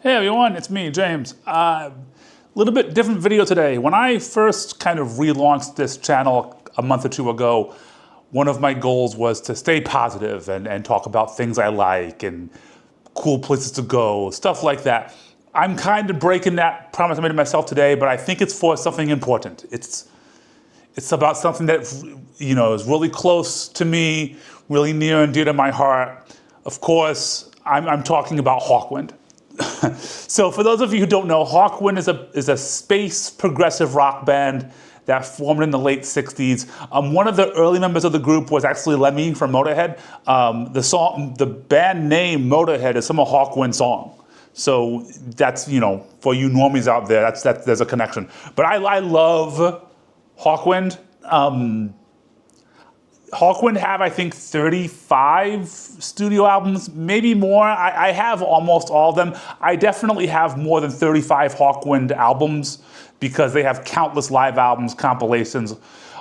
Hey everyone, it's me, James. Little bit different video today. When I first kind of relaunched this channel a month or two ago, one of my goals was to stay positive and talk about things I like and cool places to go, stuff like that. I'm kind of breaking that promise I made to myself today, but I think it's for something important. It's about something that is really close to me, really near and dear to my heart. Of course, I'm talking about Hawkwind. So for those of you who don't know, Hawkwind is a space progressive rock band that formed in the late 60s. One of the early members of the group was actually Lemmy from Motorhead. The band name Motorhead is from a Hawkwind song. So that's, for you normies out there, there's a connection. But I love Hawkwind. Hawkwind have, I think, 35 studio albums, maybe more. I have almost all of them. I definitely have more than 35 Hawkwind albums because they have countless live albums, compilations,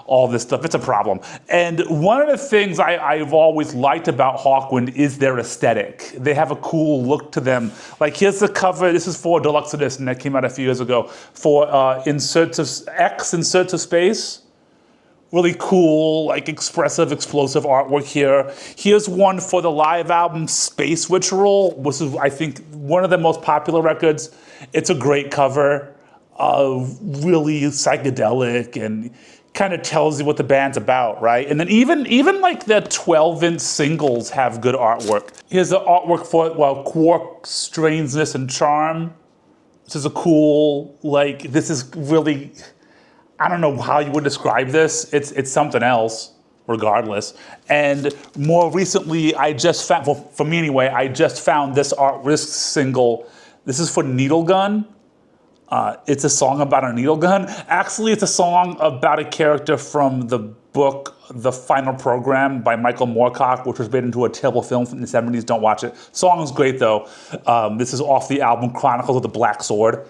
all this stuff. It's a problem. And one of the things I've always liked about Hawkwind is their aesthetic. They have a cool look to them. Like here's the cover. This is for Deluxe Edition that came out a few years ago for Inserts of Space. Really cool, like expressive, explosive artwork here. Here's one for the live album Space Ritual, which is, I think, one of the most popular records. It's a great cover, really psychedelic and kind of tells you what the band's about, right? And then even like the 12-inch singles have good artwork. Here's the artwork for, Quark, Strangeness, and Charm. This is a cool, this is really, I don't know how you would describe this. It's something else, regardless. And more recently, I just found, well, for me anyway, I just found this Art Risk single. This is for Needle Gun. It's a song about a needle gun. Actually, it's a song about a character from the book The Final Program by Michael Moorcock, which was made into a terrible film from the 70s. Don't watch it. Song's great, though. This is off the album Chronicles of the Black Sword.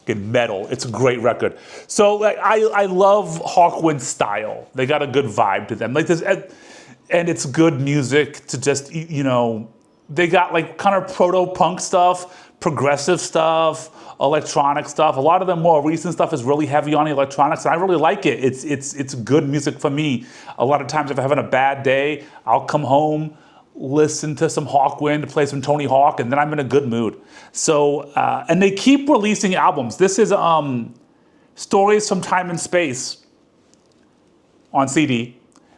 In metal. It's a great record. So I love Hawkwind's style. They got a good vibe to them. Like this, and it's good music to just, they got like kind of proto-punk stuff, progressive stuff, electronic stuff. A lot of the more recent stuff is really heavy on the electronics, and I really like it. It's good music for me. A lot of times if I'm having a bad day, I'll come home, listen to some Hawkwind, play some Tony Hawk, and then I'm in a good mood. So, and they keep releasing albums. This is Stories from Time and Space on CD.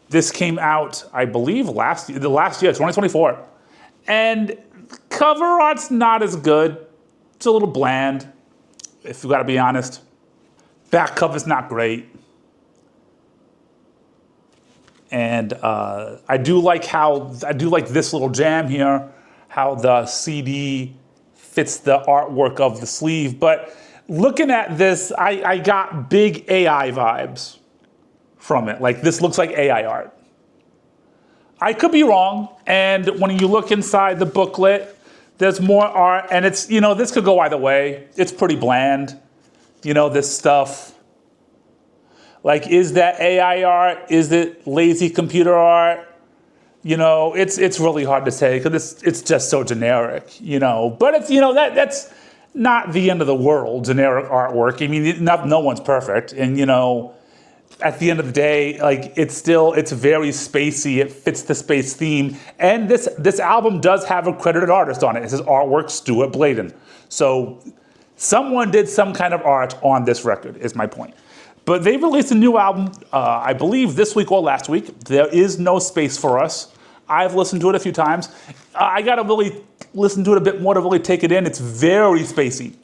This came out, I believe, last year, 2024. And cover art's not as good. It's a little bland, if you gotta be honest. Back cover's not great. And I do like this little jam here, how the CD fits the artwork of the sleeve. But looking at this, I got big AI vibes from it. Like this looks like AI art. I could be wrong. And when you look inside the booklet, there's more art, and it's, this could go either way. It's pretty bland, this stuff. Like, is that AI art? Is it lazy computer art? It's really hard to say because it's just so generic, But it's, that's not the end of the world, generic artwork. I mean, no one's perfect. And, at the end of the day, it's very spacey. It fits the space theme. And this album does have a credited artist on it. It says artwork Stuart Bladen. So someone did some kind of art on this record, is my point. But they released a new album, I believe this week or last week. There is no space for us. I've listened to it a few times. I gotta really listen to it a bit more to really take it in. It's very spacey,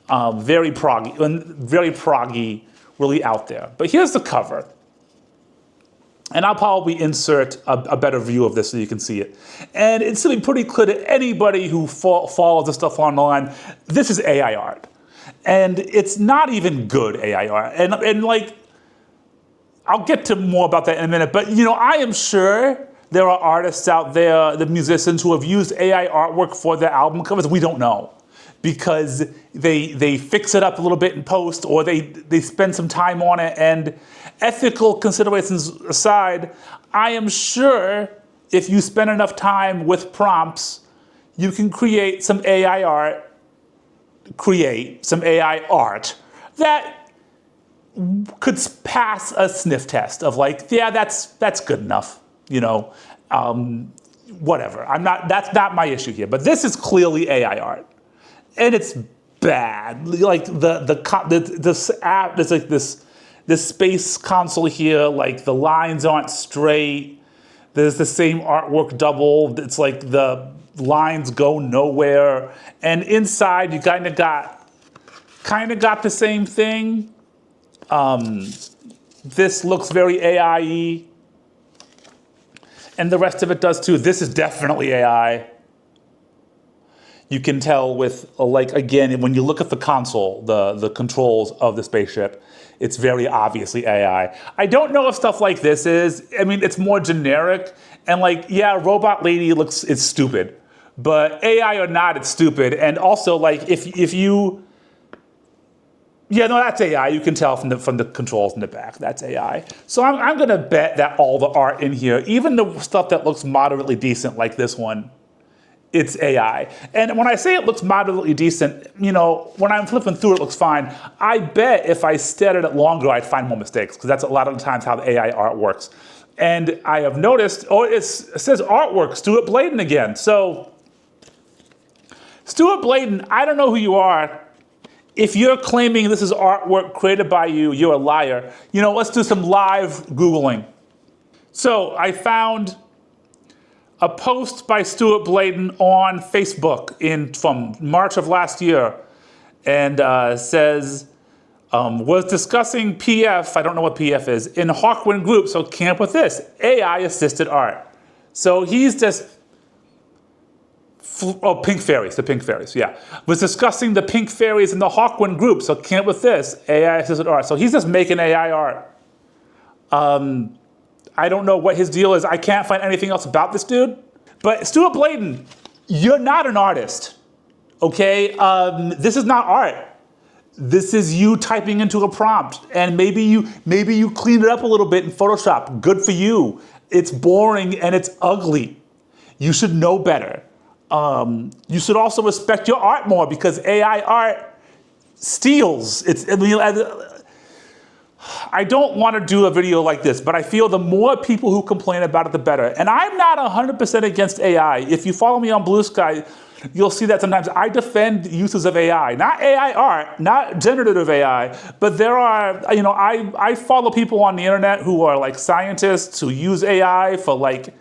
very proggy, really out there. But here's the cover. And I'll probably insert a better view of this so you can see it. And it's really pretty clear to anybody who follows the stuff online, this is AI art. And it's not even good AI art. And I'll get to more about that in a minute. But, I am sure there are artists out there, the musicians who have used AI artwork for their album covers. We don't know. Because they fix it up a little bit in post, or they spend some time on it. And ethical considerations aside, I am sure if you spend enough time with prompts, you can create some AI art, that could pass a sniff test of like, yeah, that's good enough, whatever. That's not my issue here. But this is clearly AI art, and it's bad. Like this app, there's like this space console here. Like the lines aren't straight. There's the same artwork double. It's like the lines go nowhere, and inside you kind of got the same thing. This looks very AI-y, and the rest of it does too. This is definitely AI. You can tell with, like, again, when you look at the console, the controls of the spaceship, it's very obviously AI. I don't know if stuff like this is, I mean, it's more generic, and like, yeah, Robot Lady it's stupid, but AI or not, it's stupid. And also, like, if you, yeah, no, that's AI. You can tell from the controls in the back, that's AI. So I'm gonna bet that all the art in here, even the stuff that looks moderately decent like this one, it's AI. And when I say it looks moderately decent, when I'm flipping through it looks fine. I bet if I stared at it longer, I'd find more mistakes, because that's a lot of the times how the AI art works. And I have noticed, it says artwork, Stuart Bladen again. So, Stuart Bladen, I don't know who you are. If you're claiming this is artwork created by you, you're a liar. Let's do some live Googling. So I found a post by Stuart Bladen on Facebook from March of last year, and says, was discussing PF, I don't know what PF is, in Hawkwind group, so camp with this, AI-assisted art. So he's just, Pink Fairies, the Pink Fairies, yeah. Was discussing the Pink Fairies in the Hawkwind group, so camp with this, AI-assisted art. So he's just making AI art. I don't know what his deal is. I can't find anything else about this dude. But Stuart Bladen, you're not an artist, okay? This is not art. This is you typing into a prompt, and maybe you clean it up a little bit in Photoshop. Good for you. It's boring and it's ugly. You should know better. You should also respect your art more, because AI art steals. I don't want to do a video like this, but I feel the more people who complain about it, the better. And I'm not 100% against AI. If you follow me on Blue Sky, you'll see that sometimes I defend uses of AI. Not AI art, not generative AI, but there are, I follow people on the internet who are like scientists who use AI for like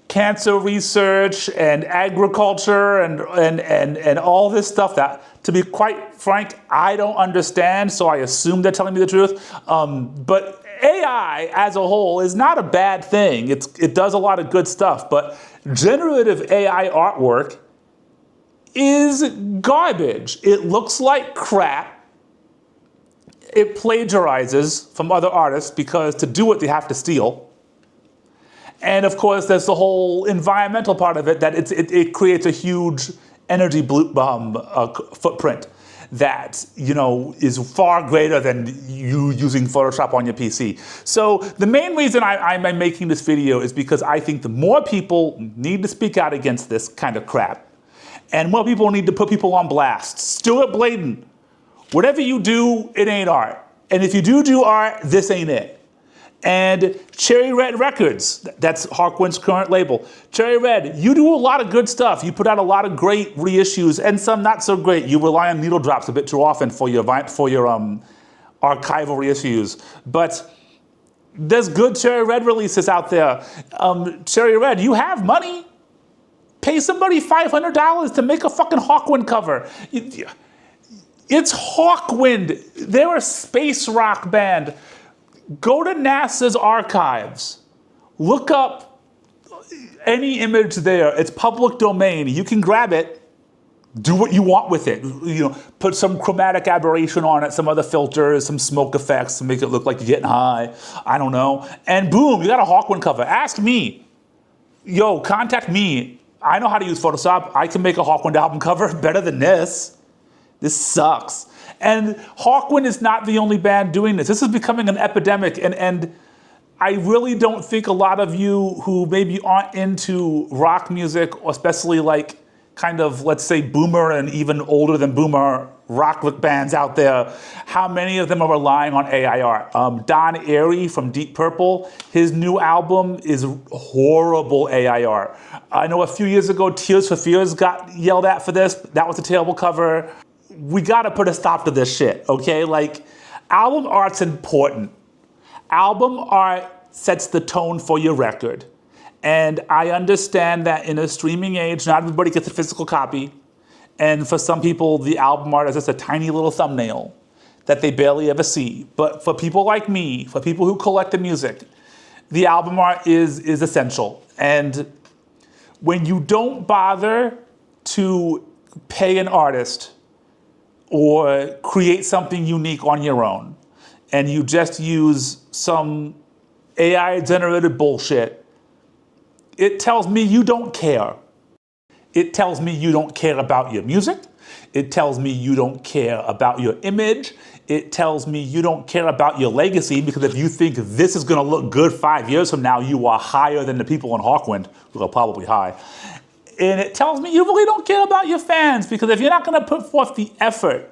cancer research and agriculture and all this stuff that, to be quite frank, I don't understand, so I assume they're telling me the truth. But AI as a whole is not a bad thing. It does a lot of good stuff, but generative AI artwork is garbage. It looks like crap. It plagiarizes from other artists, because to do it, they have to steal. And of course, there's the whole environmental part of it, that it creates a huge energy footprint that is far greater than you using Photoshop on your PC. So the main reason I'm making this video is because I think the more people need to speak out against this kind of crap, and more people need to put people on blast. Stuart Bladen, whatever you do, it ain't art. And if you do art, this ain't it. And Cherry Red Records, that's Hawkwind's current label. Cherry Red, you do a lot of good stuff. You put out a lot of great reissues and some not so great. You rely on needle drops a bit too often for your archival reissues. But there's good Cherry Red releases out there. Cherry Red, you have money? Pay somebody $500 to make a fucking Hawkwind cover. It's Hawkwind. They're a space rock band. Go to NASA's archives. Look up any image there. It's public domain. You can grab it. Do what you want with it. Put some chromatic aberration on it, some other filters, some smoke effects to make it look like you're getting high. I don't know. And boom, you got a Hawkwind cover. Ask me. Yo, contact me. I know how to use Photoshop. I can make a Hawkwind album cover better than this. This sucks. And Hawkwind is not the only band doing this. This is becoming an epidemic, and I really don't think a lot of you who maybe aren't into rock music, or especially like kind of, let's say, boomer and even older than boomer rock bands out there, how many of them are relying on AIR? Don Airey from Deep Purple, his new album is horrible AIR. I know a few years ago, Tears for Fears got yelled at for this. That was a terrible cover. We gotta put a stop to this shit, okay? Like, album art's important. Album art sets the tone for your record. And I understand that in a streaming age, not everybody gets a physical copy. And for some people, the album art is just a tiny little thumbnail that they barely ever see. But for people like me, for people who collect the music, the album art is essential. And when you don't bother to pay an artist or create something unique on your own, and you just use some AI-generated bullshit, it tells me you don't care. It tells me you don't care about your music. It tells me you don't care about your image. It tells me you don't care about your legacy, because if you think this is gonna look good 5 years from now, you are higher than the people in Hawkwind, who are probably high. And it tells me you really don't care about your fans, because if you're not gonna put forth the effort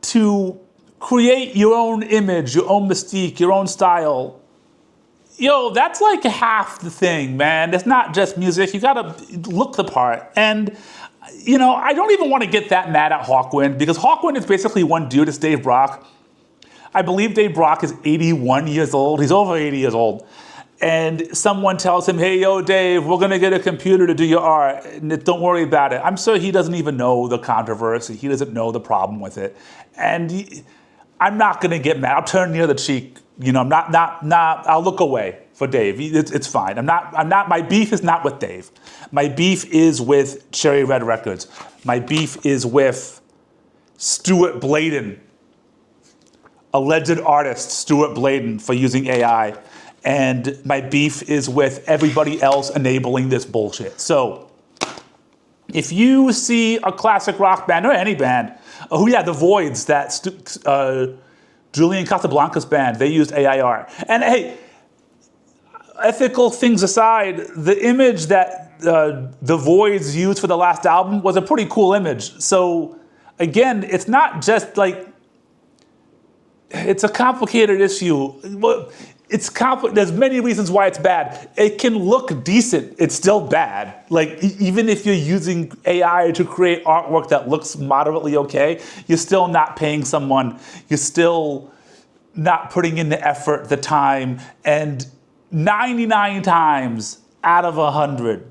to create your own image, your own mystique, your own style, yo, that's like half the thing, man. It's not just music. You gotta look the part. And, you know, I don't even want to get that mad at Hawkwind, because Hawkwind is basically one dude. It's Dave Brock. I believe Dave Brock is 81 years old. He's over 80 years old. And someone tells him, hey, yo, Dave, we're gonna get a computer to do your art. And don't worry about it. I'm sure he doesn't even know the controversy. He doesn't know the problem with it. And I'm not gonna get mad. I'll turn near the cheek. You know, I'll look away for Dave. It's fine. My beef is not with Dave. My beef is with Cherry Red Records. My beef is with Stuart Bladen, alleged artist Stuart Bladen, for using AI. And my beef is with everybody else enabling this bullshit. So if you see a classic rock band, or any band, The Voids, that Julian Casablancas band, they used AIR. And hey, ethical things aside, the image that The Voids used for the last album was a pretty cool image. So again, it's not just like, it's a complicated issue. There's many reasons why it's bad. It can look decent, it's still bad. Like, even if you're using AI to create artwork that looks moderately okay, you're still not paying someone, you're still not putting in the effort, the time, and 99 times out of 100,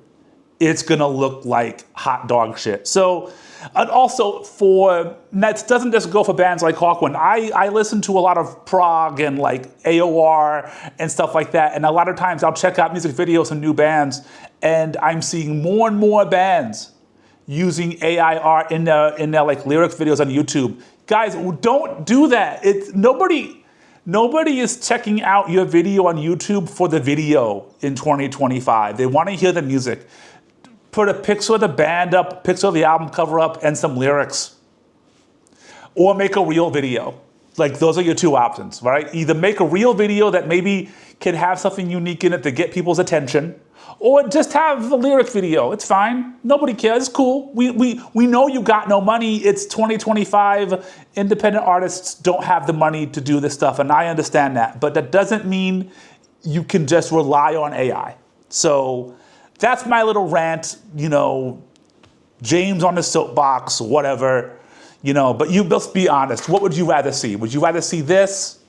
it's gonna look like hot dog shit. So, and also that doesn't just go for bands like Hawkwind. I listen to a lot of prog and like AOR and stuff like that, and a lot of times I'll check out music videos and new bands, and I'm seeing more and more bands using AI art in their like lyrics videos on YouTube. Guys, don't do that. Nobody is checking out your video on YouTube for the video in 2025. They want to hear the music. Put a picture of the band up, a picture of the album cover up, and some lyrics. Or make a real video. Like, those are your two options, right? Either make a real video that maybe can have something unique in it to get people's attention, or just have a lyric video. It's fine. Nobody cares. It's cool. We know you got no money. It's 2025. Independent artists don't have the money to do this stuff, and I understand that. But that doesn't mean you can just rely on AI. So that's my little rant, James on the soapbox, whatever, but you must be honest. What would you rather see? Would you rather see this?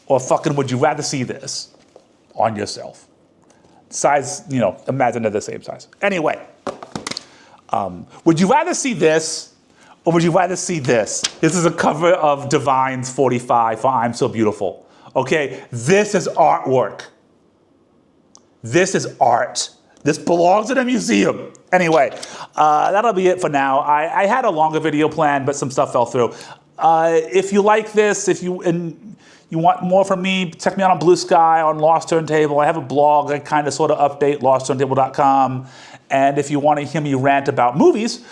Or fucking would you rather see this on yourself? Size, imagine they're the same size. Anyway, would you rather see this or would you rather see this? This is a cover of Divine's 45 for I'm So Beautiful. Okay, this is artwork. This is art. This belongs in a museum. Anyway, that'll be it for now. I had a longer video planned, but some stuff fell through. If you like this, if you want more from me, check me out on Blue Sky, on Lost Turntable. I have a blog. I kind of sort of update, lostturntable.com. And if you want to hear me rant about movies,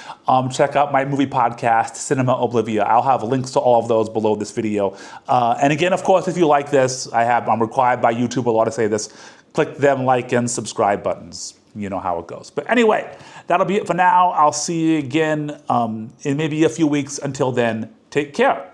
check out my movie podcast, Cinema Oblivia. I'll have links to all of those below this video. And again, of course, if you like this, I'm required by YouTube a lot to say this, click them like and subscribe buttons. you know how it goes. But anyway, that'll be it for now. I'll see you again in maybe a few weeks. Until then, take care.